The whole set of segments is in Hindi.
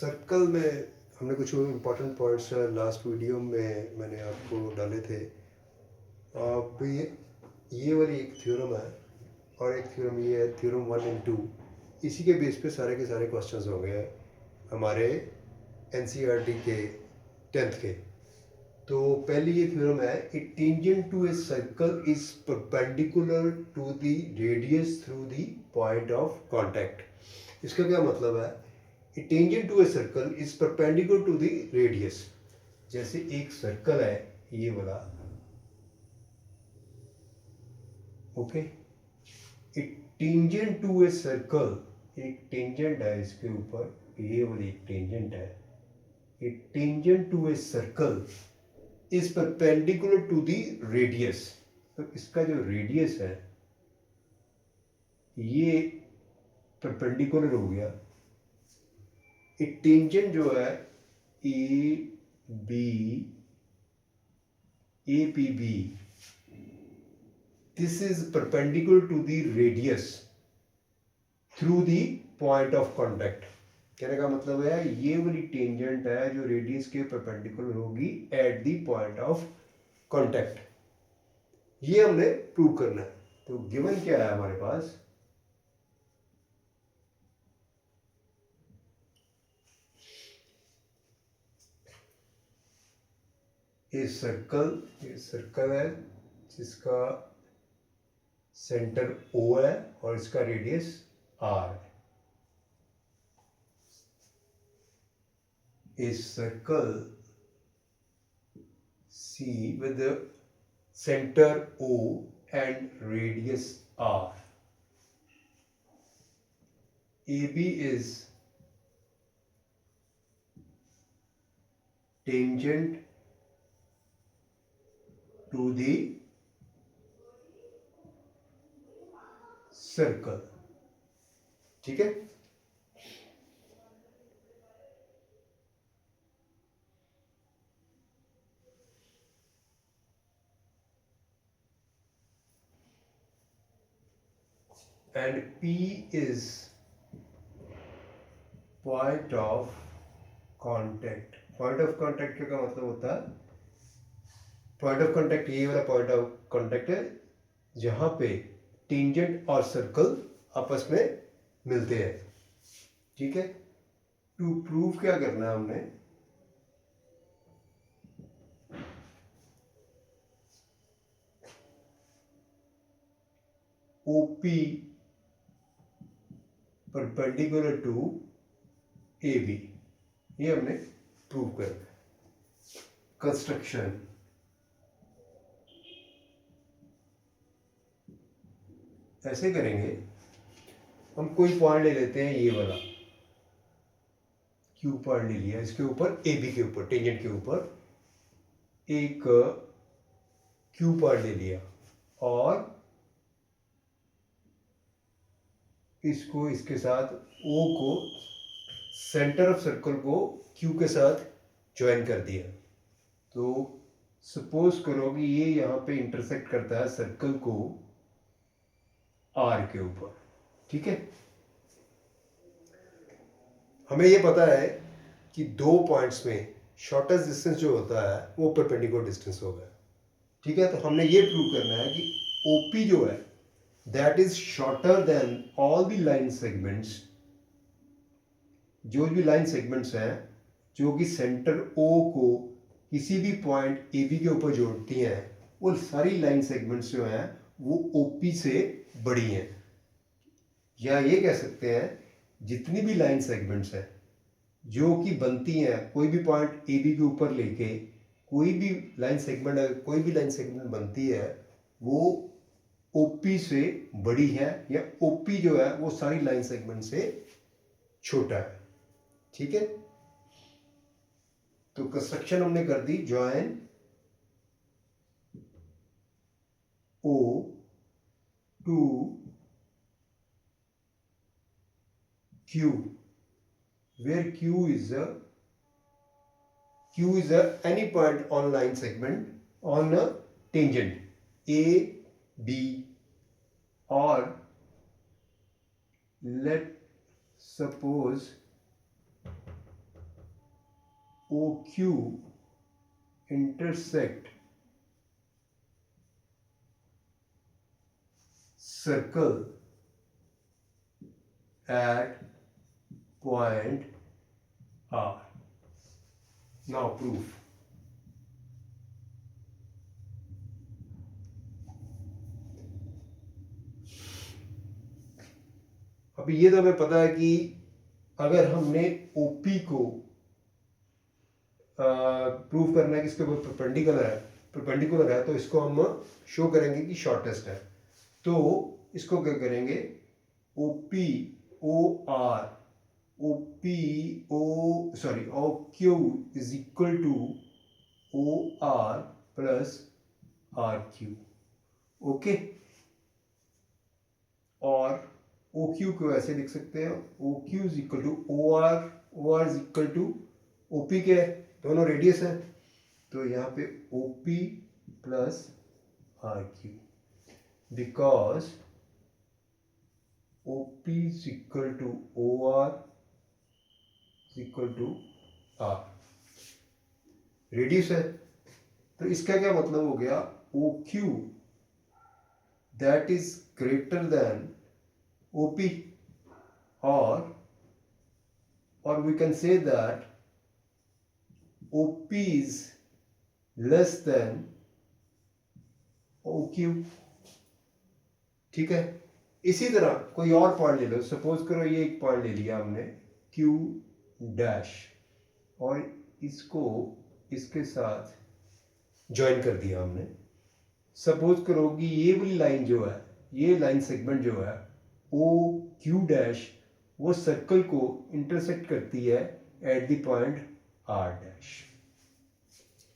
सर्कल में हमने कुछ इम्पोर्टेंट पॉइंट्स लास्ट वीडियो में मैंने आपको डाले थे। अब ये वाली एक थ्योरम है और एक थ्योरम ये है, थ्योरम 1 एंड 2। इसी के बेस पे सारे के सारे क्वेश्चंस हो गए हमारे एनसीईआरटी के 10th के। तो पहली ये थ्योरम है, a tangent to a circle is perpendicular to the radius through the point of contact. इसका क्या मतलब है? A tangent to a circle is perpendicular to the radius. जैसे एक सर्कल है ये वाला, okay. A tangent to a circle, एक टेंजेंट है इसके ऊपर, ये वाली एक टेंजेंट है। A tangent to a circle is perpendicular to the radius. तो इसका जो रेडियस है ये परपेंडिकुलर हो गया। एक टेंजेंट जो है A P B, this is perpendicular to the radius through the point of contact. कहने का मतलब है ये वाली टेंजेंट है जो रेडियस के परपेंडिकुलर होगी eight the point of contact. ये हमने प्रूव करना है। तो गिवन क्या है हमारे पास? ये सर्कल है जिसका सेंटर O है और इसका रेडियस R है। A circle C with the center O and radius R. AB is tangent to the circle. ठीक है। And P is point of contact. Point of contact का मतलब होता है, पॉइंट ऑफ कांटेक्ट ये वाला पॉइंट ऑफ कांटेक्ट है जहां पे टेंजेंट और सर्कल आपस में मिलते हैं। ठीक है। टू प्रूव क्या करना है हमने? OP परपेंडिकुलर टू AB, ये हमने प्रूव करना है। कंस्ट्रक्शन, ऐसे करेंगे, हम कोई पॉइंट ले लेते हैं, ये वाला Q पॉइंट ले लिया, इसके ऊपर AB के ऊपर, टेंजेंट के ऊपर एक Q पॉइंट ले लिया और इसको इसके साथ O को, सेंटर ऑफ सर्कल को Q के साथ ज्वाइन कर दिया। तो सपोज करो कि ये यहाँ पे इंटरसेक्ट करता है सर्कल को R के ऊपर। ठीक है। हमें ये पता है कि दो पॉइंट्स में शॉर्टेस्ट डिस्टेंस जो होता है वो परपेंडिकुलर डिस्टेंस होगा। ठीक है। तो हमने ये प्रूव करना है कि OP जो है that is shorter than all the line segments. जो भी लाइन सेगमेंट्स हैं जो कि सेंटर O को किसी भी पॉइंट AB के ऊपर जोड़ती हैं, वो सारी लाइन सेगमेंट्स जो हैं वो OP से बड़ी हैं। या ये कह सकते हैं जितनी भी लाइन सेगमेंट्स हैं जो कि बनती हैं, कोई भी पॉइंट AB के ऊपर लेके कोई भी लाइन सेगमेंट बनती है वो OP से बड़ी है, या OP जो है वो सारी लाइन सेगमेंट से छोटा है। ठीक है। तो कंस्ट्रक्शन हमने कर दी, join O to Q, where Q is any point on line segment on a tangent A, B, or let suppose OQ intersect circle at point R. Now proof. अभी ये तो हमें पता है कि अगर हमने OP को प्रूव करना है कि इसके ऊपर परपेंडिकुलर है तो इसको हम शो करेंगे कि शॉर्टेस्ट है। तो इसको क्या करेंगे, OQ is equal to OR plus RQ। Okay, और OQ को ऐसे लिख सकते हैं, OQ is equal to OR is equal to OP के दोनों रेडियस है, तो यहाँ पे OP plus RQ, because OP is equal to OR is equal to R, radius है। तो इसका क्या मतलब हो गया, OQ that is greater than OP, or we can say that OP is less than OQ। ठीक है, इसी तरह कोई और पॉइंट ले लो, सपोज करो ये एक पॉइंट ले लिया हमने Q डैश और इसको इसके साथ ज्वाइन कर दिया हमने। सपोज करो कि ये वाली लाइन जो है, ये लाइन सेगमेंट जो है OQ डैश, वो सर्कल को इंटरसेक्ट करती है at the point R dash.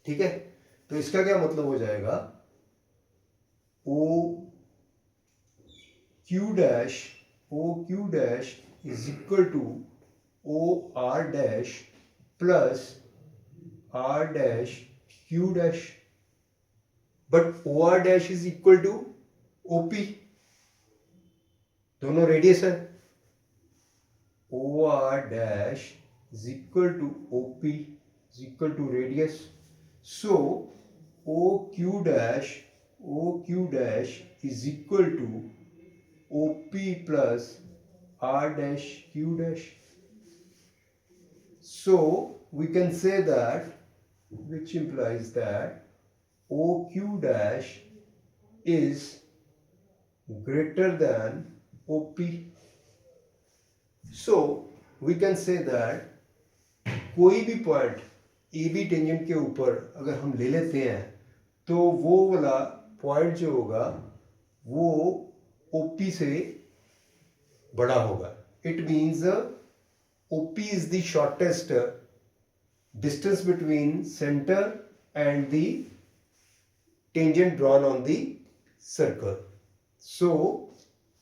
ठीक है, तो इसका क्या मतलब हो जाएगा, OQ dash is equal to OR dash plus R dash Q dash, but OR dash is equal to OP, दोनों रेडियस है। OR dash is equal to OP is equal to radius, so OQ dash is equal to OP plus R dash Q dash. So we can say that, which implies that OQ dash is greater than OP. So we can say that कोई भी पॉइंट AB टेंजेंट के ऊपर अगर हम ले लेते हैं तो वो वाला पॉइंट जो होगा वो OP से बड़ा होगा। It means OP is the shortest distance between center and the tangent drawn on the circle. So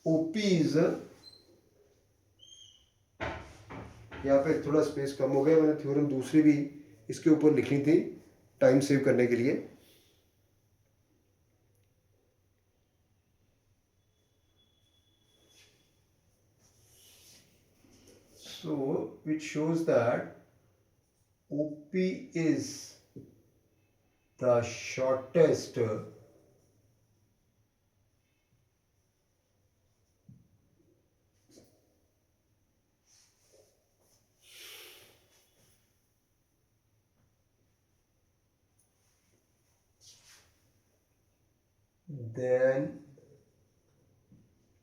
OP is, यहाँ पे थोड़ा स्पेस कम हो गया, मैंने थ्योरम दूसरी भी इसके ऊपर लिखी थी टाइम सेव करने के लिए। So which shows that OP is the shortest than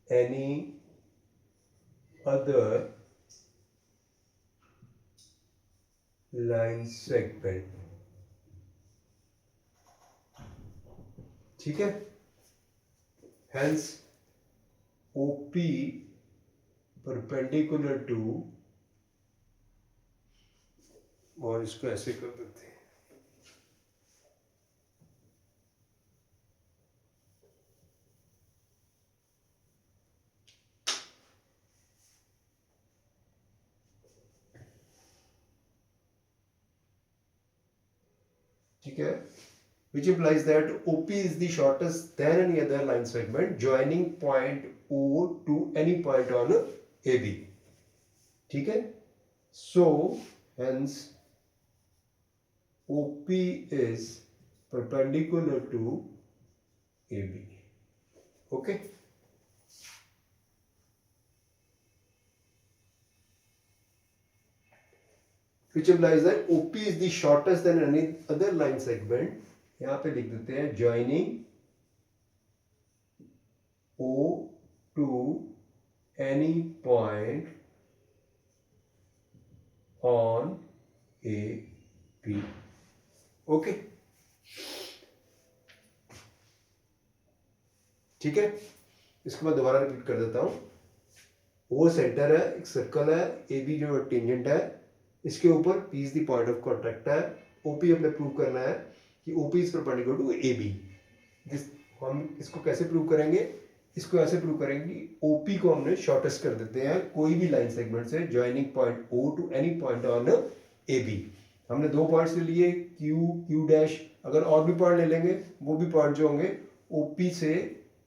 any other line segment। ठीक है, hence OP perpendicular to, और इसको ऐसे कर देते हैं, ठीक है, which implies that OP is the shortest than any other line segment joining point O to any point on AB। ठीक है, so hence OP is perpendicular to AB. Okay. Which implies that OP is the shortest than any other line segment. यहाँ पे लिख देते हैं joining O to any point on AB. Okay. ठीक है, इसको मैं दोबारा रिपीट कर देता हूँ. O सेंटर है, एक सर्कल है, AB जो टेंजेंट है, इसके ऊपर P is the point of contact है. OP हमने प्रूव करना है कि OP is perpendicular to AB. हम इसको कैसे प्रूव करेंगे? इसको ऐसे प्रूव करेंगे कि OP को हमने शॉर्टेस्ट कर देते हैं कोई भी लाइन सेगमेंट से joining point O to any point on AB. हमने दो पॉइंट्स ले लिए Q डैश. अगर और भी पॉइंट ले लेंगे वो भी पॉइंट जो होंगे OP से,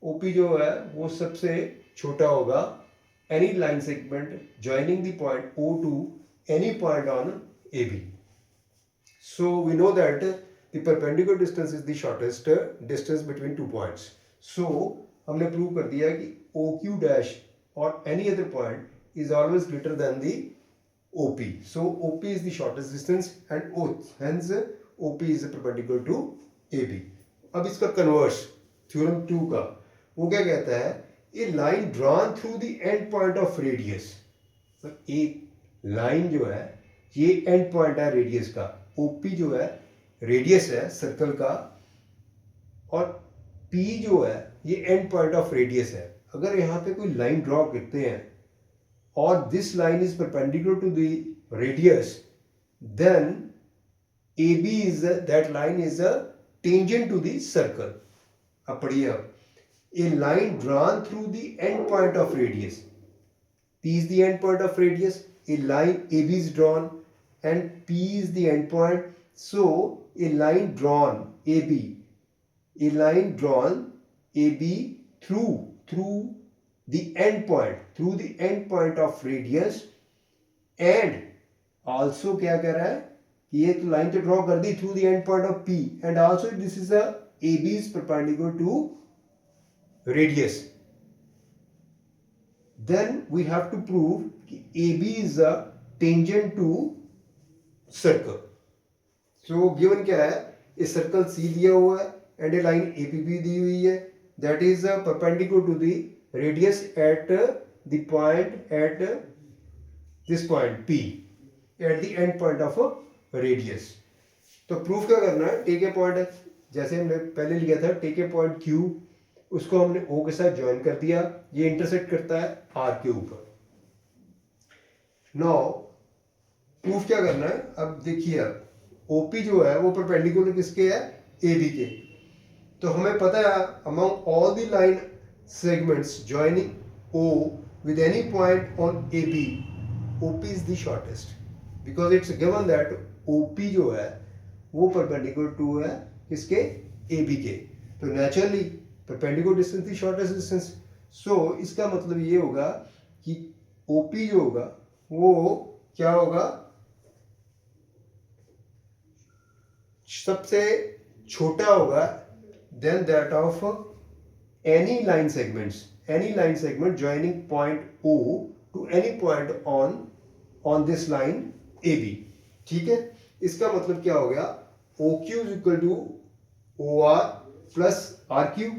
OP जो है वो सबसे छोटा होगा any line segment joining the point O to any point on AB. So we know that the perpendicular distance is the shortest distance between two points. So हमने प्रूव कर दिया कि OQ dash or any other point is always greater than the OP. So OP is the shortest distance and hence OP is perpendicular to AB. अब इसका कन्वर्स थ्योरम 2 का वो क्या कहता है? A line drawn through the end point of radius. एक लाइन जो है ये एंड पॉइंट है रेडियस का. OP जो है रेडियस है सर्कल का और P जो है ये एंड पॉइंट ऑफ रेडियस है. अगर यहाँ पे कोई लाइन ड्रॉ करते हैं और this line is perpendicular to the radius, then AB is that line is a tangent to the circle. अब पढ़िए अब. A line drawn through the end point of radius. P is the end point of radius. A line AB is drawn and P is the end point. So a line drawn AB through the end point of radius, and also क्या कह रहा है कि ये तो लाइन तो ड्रॉ कर दी through the end point of P, and also this is a AB is perpendicular to radius. Then we have to prove कि AB is a tangent to circle. So given क्या है? A circle C दिया हुआ है and a line APB दी हुई है. That is perpendicular to the radius at the point at this point P at the end point of a radius. तो प्रूफ क्या करना है? टेक ए पॉइंट, जैसे हमने पहले लिया था, टेक ए पॉइंट Q, उसको हमने O के साथ ज्वाइन कर दिया. ये इंटरसेक्ट करता है R के ऊपर. नाउ प्रूफ क्या करना है? अब देखिए, अब OP जो है वो परपेंडिकुलर किसके है? AB के. तो हमें पता है among all the line segments joining O with any point on AB, OP is the shortest because it's given that OP जो है वो परपेंडिकुलर टू है किसके? AB के. तो naturally perpendicular distance the shortest distance. So इसका मतलब ये होगा कि OP जो होगा वो क्या होगा? सबसे छोटा होगा then that of any line segment joining point O to any point on this line AB. ठीक है, इसका मतलब क्या हो गया? OQ is equal to OR plus RQ.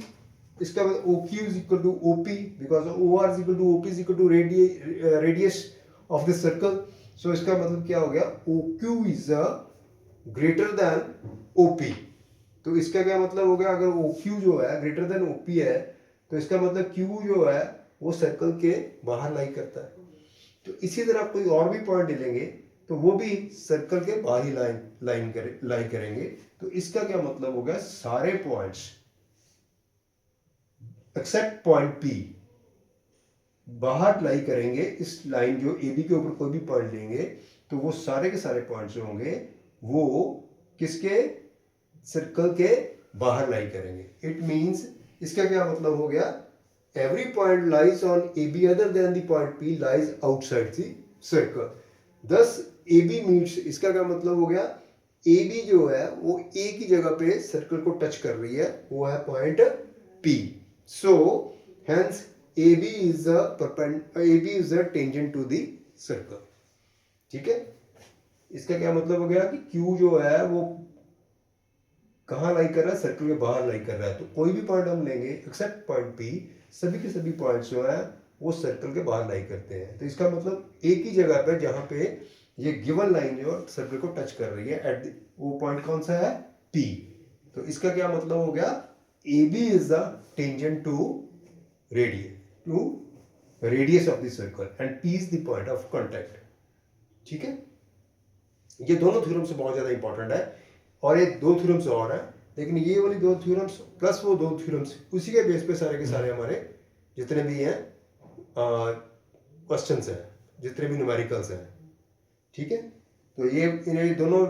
इसका मतलब OQ is equal to OP because OR is equal to OP is equal to radius of the circle. So इसका मतलब क्या हो गया? OQ is greater than OP. तो इसका क्या मतलब हो गया? अगर OQ जो है ग्रेटर देन OP है तो इसका मतलब Q जो है वो सर्कल के बाहर लाई करता है. तो इसी तरह कोई और भी पॉइंट ले लेंगे तो वो भी सर्कल के बाहर ही लाई करेंगे. तो इसका क्या मतलब हो गया? सारे पॉइंट्स एक्सेप्ट पॉइंट P बाहर लाई करेंगे. इस लाइन जो AB के ऊपर कोई भी पॉइंट लेंगे तो वो सारे के सारे पॉइंट्स जो होंगे वो किसके? सर्कल के बाहर लाई करेंगे. इट मींस इसका क्या मतलब हो गया? Every point lies on AB other than the point P lies outside the circle. दस AB मीट्स, इसका क्या मतलब हो गया? ए बी जो है वो एक ही जगह पे सर्कल को टच कर रही है, वो है point P. So hence A B is the tangent to the circle. ठीक है, इसका क्या मतलब हो गया कि क्यू जो है वो कहाँ लाई कर रहा है, सर्कल के बाहर लाई कर रहा है. तो कोई भी पॉइंट हम लेंगे एक्सेप्ट पॉइंट पी, सभी के सभी पॉइंट्स जो है वो सर्कल के बाहर लाई करते हैं. तो इसका मतलब एक ही जगह पे जहाँ पे ये गिवन लाइन जो सर्कल को टच कर रही है वो पॉइंट कौन सा है, पी. तो इसका क्या मतलब हो गया, A B is the tangent to radius of the circle and P is the point of contact. ठीक है, ये दोनों थ्योरम्स बहुत ज़्यादा इंपॉर्टेंट है. और एक दो थ्योरम्स और हैं, लेकिन ये वाली दो थ्योरम्स प्लस वो दो थ्योरम्स उसी के बेस पे सारे के सारे हमारे जितने भी हैं क्वेश्चंस हैं, जितने भी न्यूमेरिकल्स हैं. ठीक है, तो ये दोनों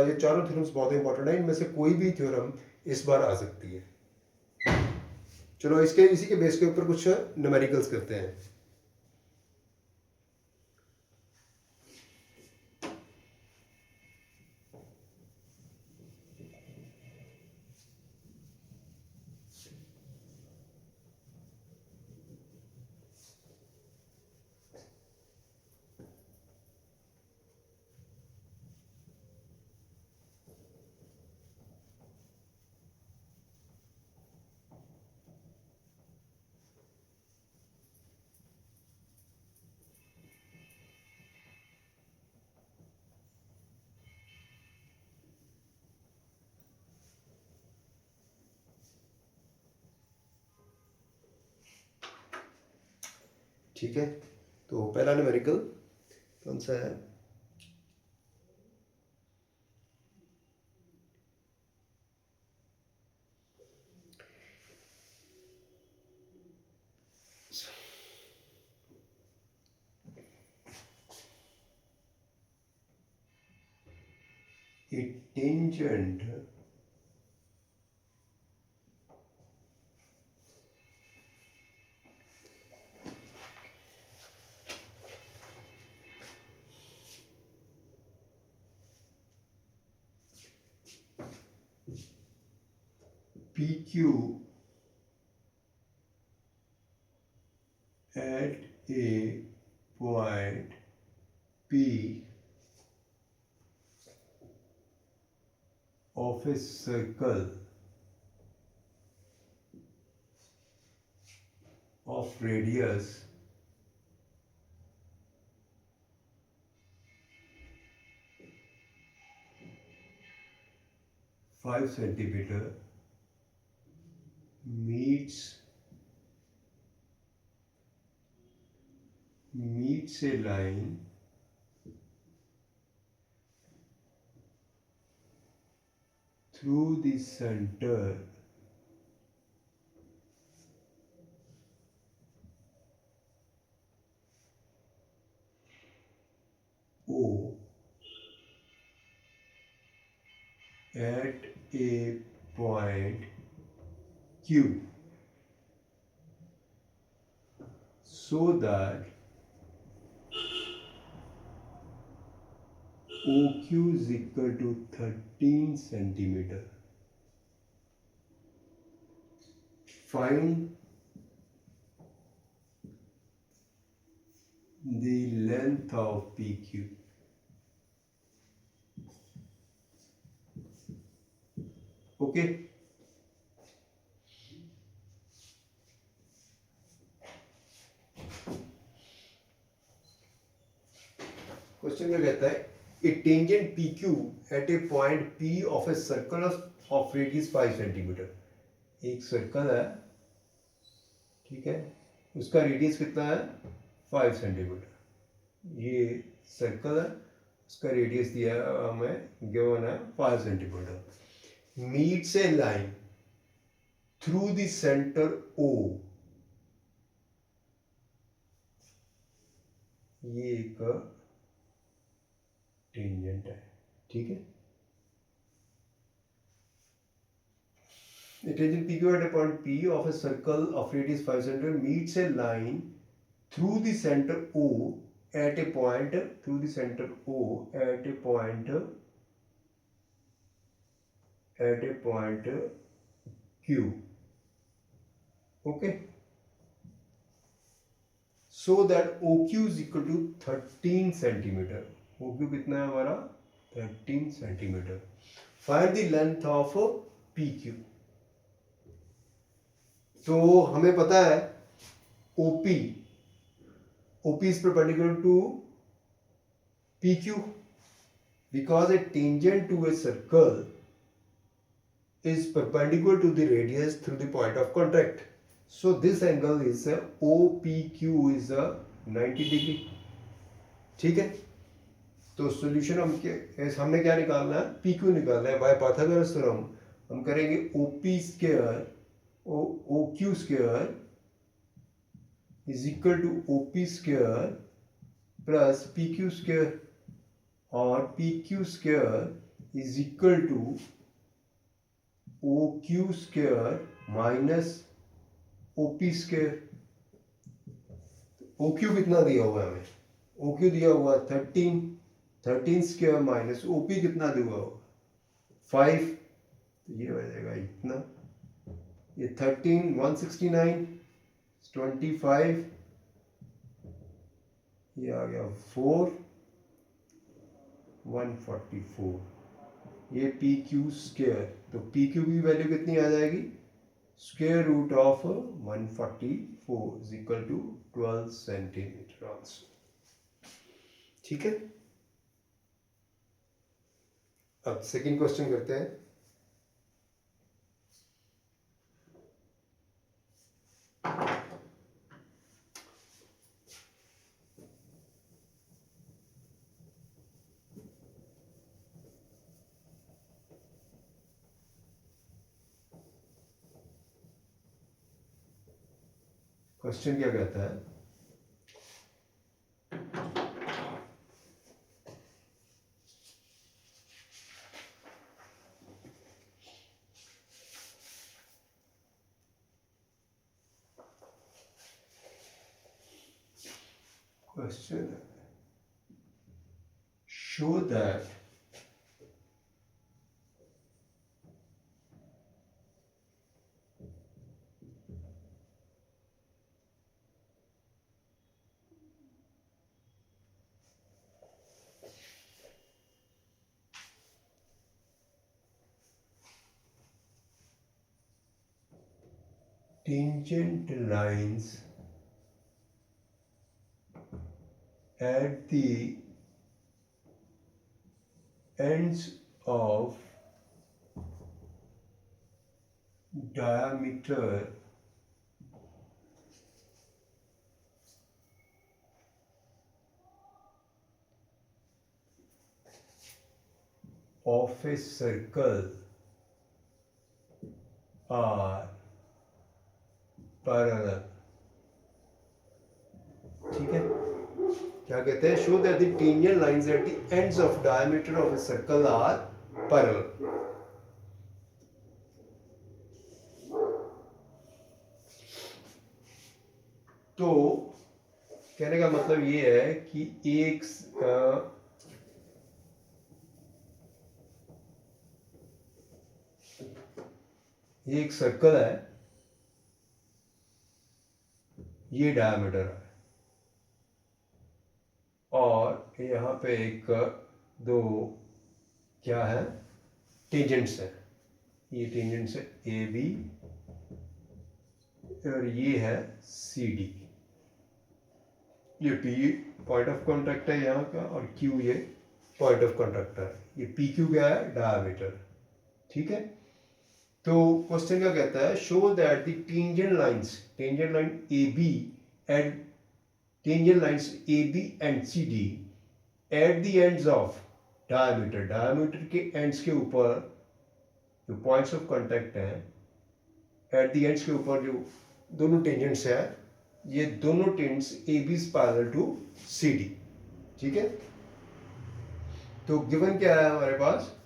ये चारों थ्योरम्स बहुत इंपॉर्टेंट है. इनमें से कोई भी थ्योरम इस बार आ सकती है. चलो इसी के बेस के ऊपर कुछ न्यूमेरिकल्स करते हैं. ठीक है, तो पहला न्यूमेरिकल कौन सा है, a tangent PQ at a point P of a circle of radius 5 centimeter meets a line through the center O at a point Q, so that OQ is equal to 13 centimeter. Find the length of PQ. Okay. Question में कहता है a tangent PQ at a point P of a circle of radius 5 centimetre. एक सर्कल है, ठीक है, उसका रेडियस कितना है 5 सेंटीमीटर. ये सर्कल है, उसका रेडियस दिया है हमें, गिवन है 5 centimetre. Meets A line through the centre O. ये एक टेंजेंट है, ठीक है. A tangent PQ at a point P of a circle of radius 5 cm meets a line through the center O at a point at a point Q. Okay, so that OQ is equal to 13 centimetre. OQ कितना है हमारा 13 centimetre. Find the length of PQ. तो हमें पता है OP is perpendicular to PQ because a tangent to a circle is perpendicular to the radius through the point of contact. So this angle is OPQ is 90 degree. ठीक है, तो सॉल्यूशन हमने क्या निकालना है, PQ निकालना है. बाय पाइथागोरस थ्योरम हम करेंगे OP square OQ square is equal to OP square plus PQ square, और PQ square is equal to OQ square minus OP square. OQ कितना दिया हुआ है हमें, OQ दिया हुआ 13 स्क्वायर माइनस OP कितना दिया हुआ 5, तो ये हो जाएगा इतना, ये 13 169 25, ये आ गया 4 144, ये PQ स्क्वायर. तो PQ की वैल्यू कितनी आ जाएगी, square root of 144 is equal to 12 centimetre answer. ठीक है, अब सेकंड क्वेश्चन करते हैं. क्वेश्चन क्या कहता है, question show that tangent lines at the ends of diameter of a circle are parallel. ठीक है, क्या कहते हैं, show that the tangent lines at the ends of diameter of a circle are parallel. तो कहने का मतलब ये है कि एक सर्कल है, ये डायमीटर है, और यहाँ पे एक दो क्या है, टेंजेंट्स है. ये टेंजेंट्स है AB और ये है CD. ये P पॉइंट ऑफ कॉन्टैक्ट है यहाँ का, और Q ये पॉइंट ऑफ कॉन्टैक्ट है. ये PQ क्या है, डायमीटर. ठीक है, तो क्वेश्चन क्या कहता है, show that the tangent line AB and CD at the ends of diameter के एंड्स के ऊपर जो पॉइंट्स ऑफ कांटेक्ट हैं, एट द एंड्स के ऊपर जो दोनों टेंजेंट्स है, ये दोनों tangents AB is parallel to CD. ठीक है, तो गिवन क्या है हमारे पास,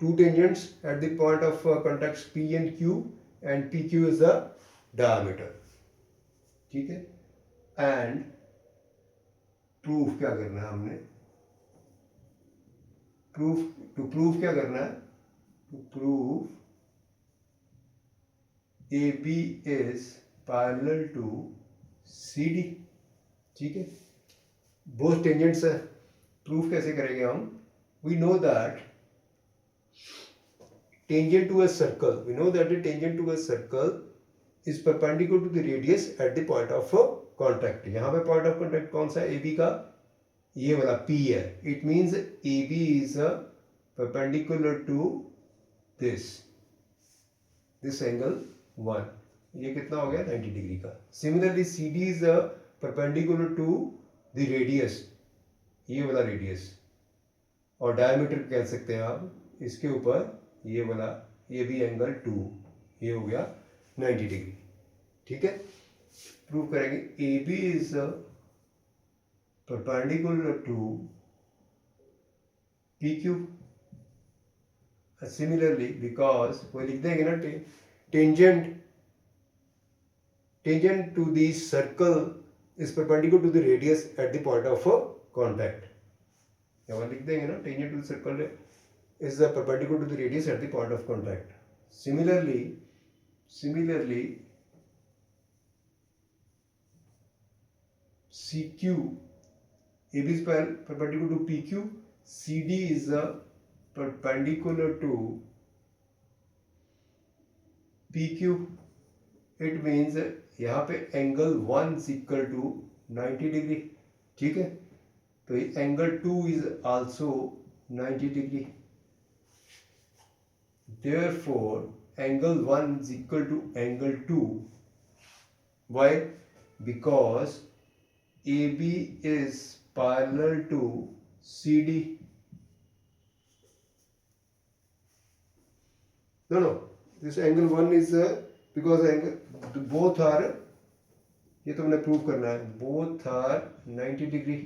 two tangents at the point of contacts P and Q, and PQ is the diameter. ठीक है, and proof क्या करना है हमने, proof क्या करना है, to prove AB is parallel to CD। ठीक है, बोथ टेंजेंट्स है, प्रूफ कैसे करेंगे हम? We know that tangent to a circle, we know that the tangent to a circle is perpendicular to the radius at the point of contact। यहाँ पे point of contact कौन सा है? AB का ये वाला P है। It means AB is perpendicular to this angle 1। ये कितना हो गया? 90 डिग्री का। Similarly CD is perpendicular to the radius, ये वाला radius, और diameter कह सकते हैं आप इसके ऊपर, ये वाला, ये भी एंगल 2, ये हो गया 90 डिग्री। ठीक है, प्रूव करेंगे A B is perpendicular to P Q. Similarly because वो लिख देंगे ना, tangent to the circle is perpendicular to the radius at the point of contact. यहाँ लिख देंगे ना, tangent to the circle is the perpendicular to the radius at the point of contact। Similarly CQ, AB is perpendicular to PQ, CD is perpendicular to PQ। It means यहाँ पे angle 1 is equal to 90 degree. ठीक है, तो angle 2 is also 90 degree. Therefore angle 1 is equal to angle 2। Why? Because AB is parallel to CD। No, this angle 1 is because angle both are, ये तो हमने प्रूव करना है, both are 90 डिग्री।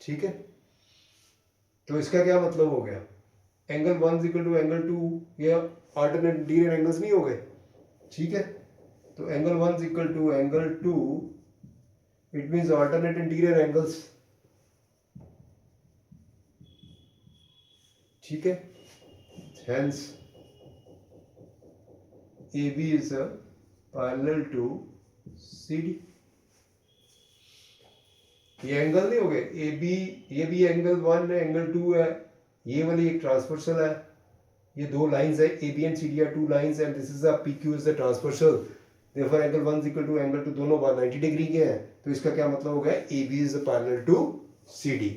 ठीक है, तो इसका क्या मतलब हो गया? एंगल 1 इक्वल टू एंगल 2, ये अल्टरनेट इंटीरियर एंगल्स नहीं हो गए। ठीक है, तो angle 1 equal to angle 2, it means alternate interior angles. ठीक है, hence AB is parallel to CD। ये एंगल नहीं हो गए AB, ये भी एंगल 1 है, एंगल 2 है, ये वाली एक ट्रांसवर्सल है, ये दो लाइंस है, AB and CD are two lines and this is the PQ is the transversal. Therefore angle 1 equal to angle 2 दोनों बार 90 डिग्री के हैं। तो इसका क्या मतलब हो गया? AB is parallel to CD।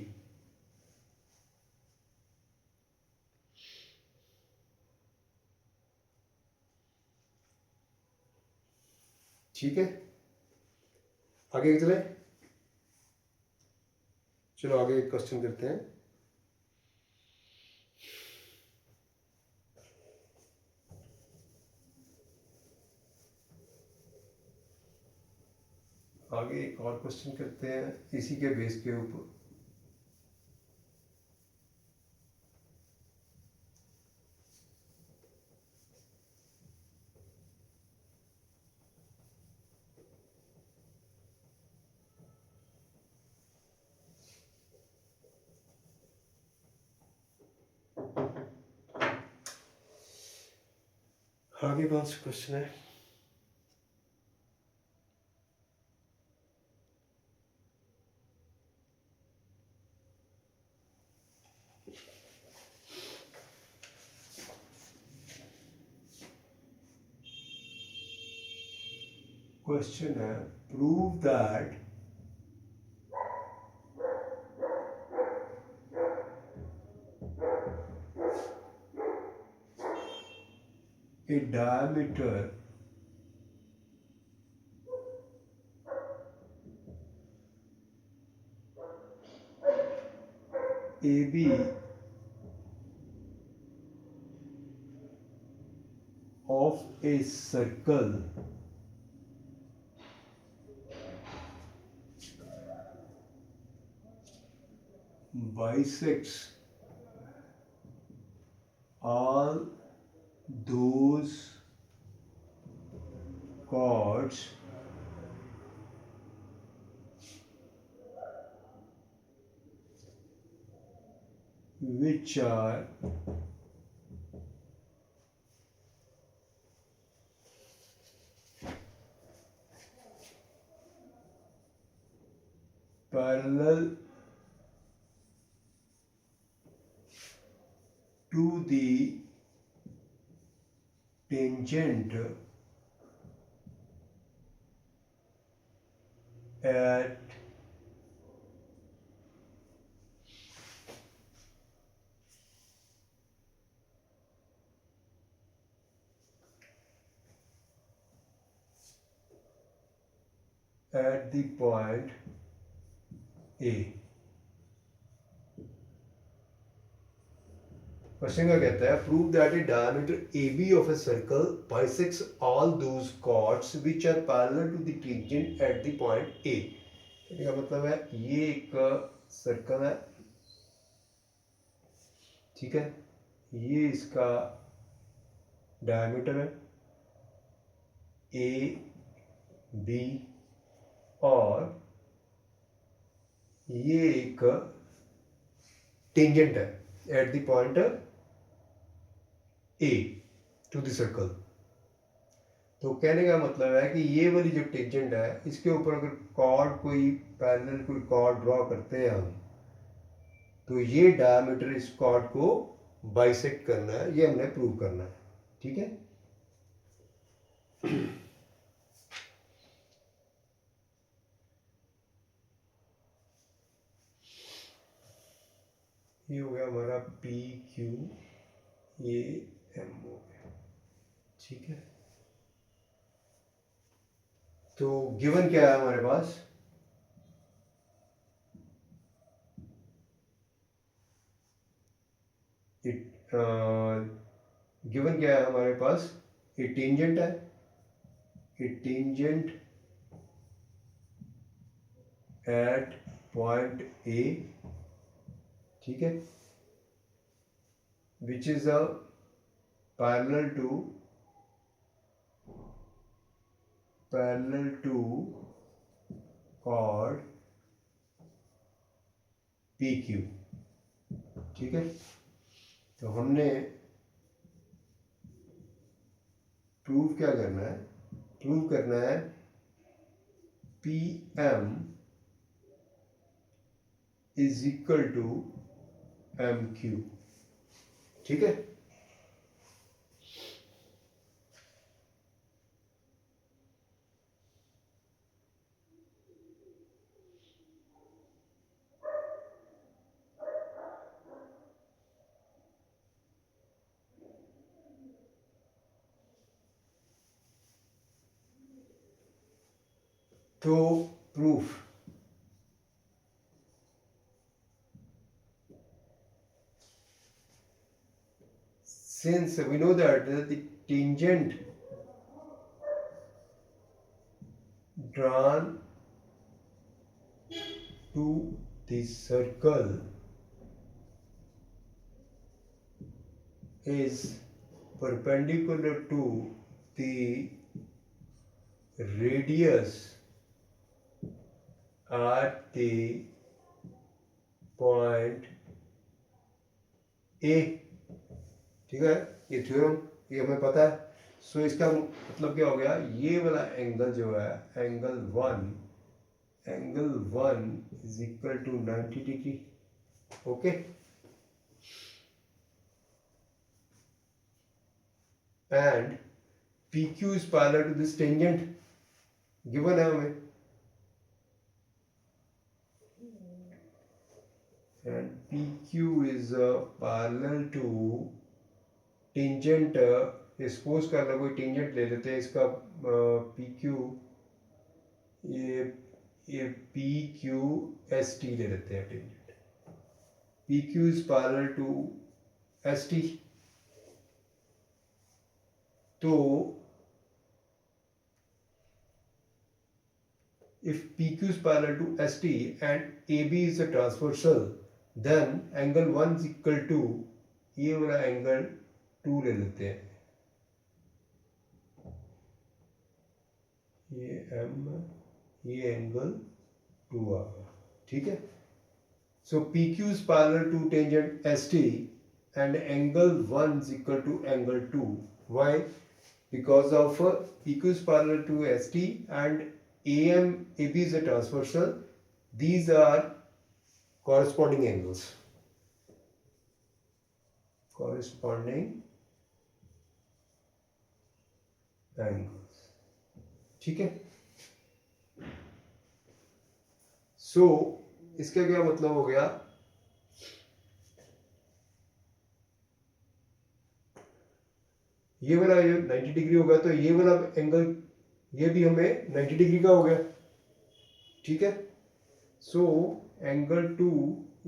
ठीक है, आगे चले, चलो आगे एक क्वेश्चन करते हैं। आगे एक और क्वेश्चन करते हैं इसी के बेस के ऊपर। आगे कौन सा क्वेश्चन है? क्वेश्चन है, prove that a diameter AB of a circle bisects all those chords which are to the tangent at the point A। Question का कहता है prove that a diameter AB of a circle bisects all those chords which are parallel to the tangent at the point A। कहने का मतलब है ये एक सर्कल है, ठीक है, ये इसका डायमीटर है AB और ये एक टेंजेंट है at the point A to the circle. तो कहने का मतलब है कि ये वाली जो टेंजेंट है इसके ऊपर अगर कॉर्ड कोई पैरेलल कोई कॉर्ड ड्रॉ करते हैं हम, तो ये डायमीटर इस कॉर्ड को बाइसेक्ट करना है, ये हमने प्रूव करना है, ठीक है। ये हो गया हमारा PQAM हो गया, ठीक है। तो गिवन क्या है हमारे पास, गिवन क्या है हमारे पास, ए टेंजेंट है, a tangent at point A, ठीक है, which is a parallel to chord PQ, ठीक है। तो हमने प्रूव क्या करना है, प्रूव करना है PM is equal to MQ, ठीक है। तो proof, since we know that the tangent drawn to the circle is perpendicular to the radius at the point A, ठीक है। ये थ्योरम ये हमें पता है। सो इसका मतलब क्या हो गया, ये वाला एंगल जो है angle 1 is equal to 90 degree, okay. And PQ is parallel to this tangent, given है हमें, and PQ is parallel to tangent. Suppose कर लो कोई टेंजेंट ले लेते हैं इसका PQ, ये PQST ले लेते हैं tangent, PQ is parallel to ST। तो if PQ is parallel to ST and AB is a transversal, then angle 1 is equal to ये वाला एंगल 2 ले लेते हैं, ये M, ये एंगल 2 आ गया, ठीक है। सो PQ is parallel to tangent ST and angle 1 is equal to angle 2. Why? Because of PQ is parallel to ST and AB is a transversal. These are corresponding angles. corresponding angles. ठीक है. सो इसका क्या मतलब हो गया, ये वाला 90 डिग्री होगा तो ये वाला एंगल ये भी हमें 90 डिग्री का हो गया. ठीक है. So angle 2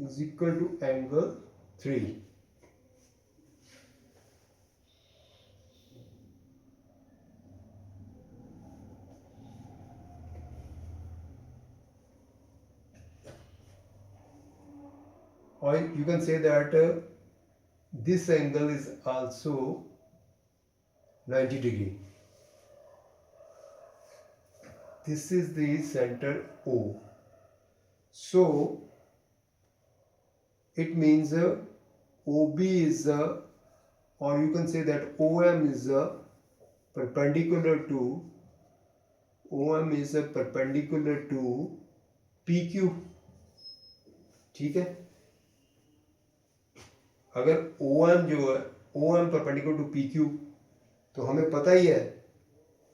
is equal to angle 3. or you can say that this angle is also 90 degree. This is the center O. So it means OB is or you can say that OM is perpendicular to PQ. ठीक है. अगर OM जो है OM परपेंडिकुलर टू PQ तो हमें पता ही है,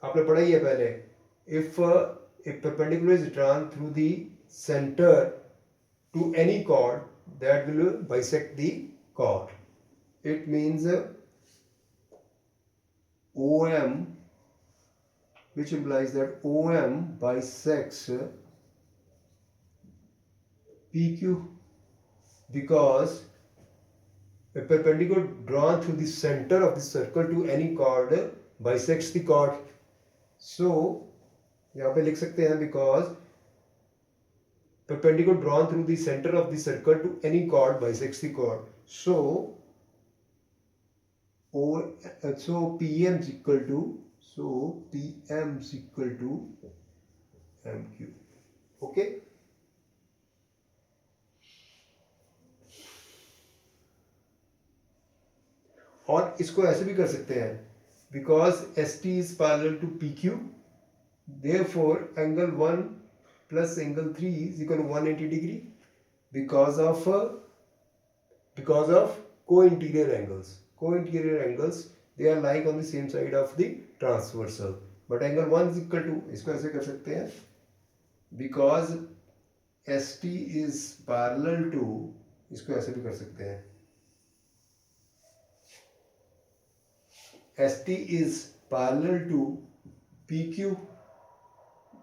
आपने पढ़ा ही है पहले, if a perpendicular is drawn through the center to any chord that will bisect the chord, it means OM, which implies that OM bisects PQ because a perpendicular drawn through the center of the circle to any chord bisects the chord. So यहाँ पे लिख सकते हैं because perpendicular drawn through the center of the circle to any chord bisects the chord. So PM is equal to MQ. Okay. और इसको ऐसे भी कर सकते हैं because ST is parallel to PQ, therefore angle 1 plus angle 3 is equal to 180 degree because of co-interior angles. Co-interior angles, they are lying on the same side of the transversal. But angle 1 is equal to, इसको ऐसे कर सकते हैं because ST is parallel to, इसको ऐसे भी कर सकते हैं ST is parallel to PQ,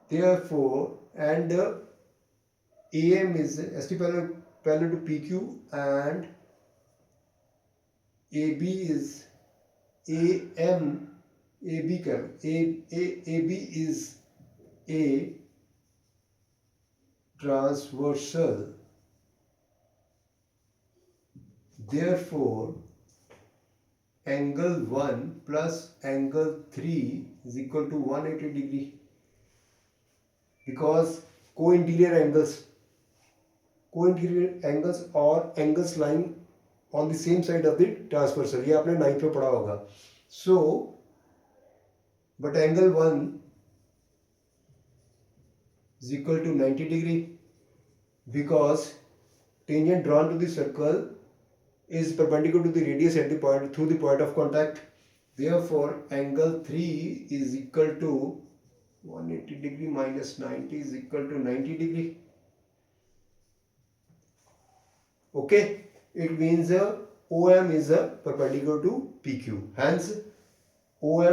therefore, and AM is ST parallel to PQ and AB is AB is a transversal, therefore angle 1 plus angle 3 is equal to 180 degree because co-interior angles or angles lying on the same side of the transversal, ये आपने 9th में पढ़ा होगा. So but angle 1 is equal to 90 degree because tangent drawn to the circle is perpendicular to the radius at the point through the point of contact. Therefore angle 3 is equal to 180 degree minus 90 is equal to 90 degree. Okay, it means OM is perpendicular to PQ, hence OM